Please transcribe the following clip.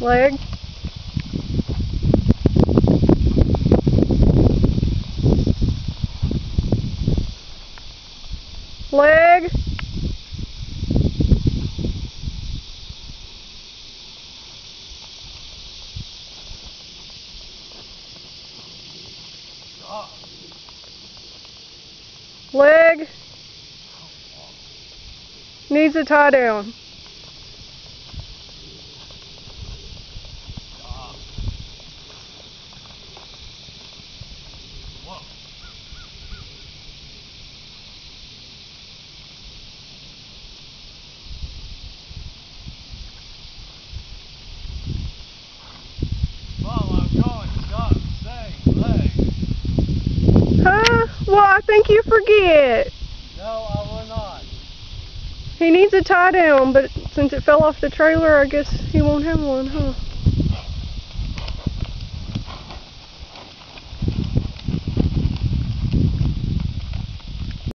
Leg. Leg. Leg. Needs a tie down. Huh? Well, I think you forget. No, I will not. He needs a tie down, but since it fell off the trailer, I guess he won't have one, huh?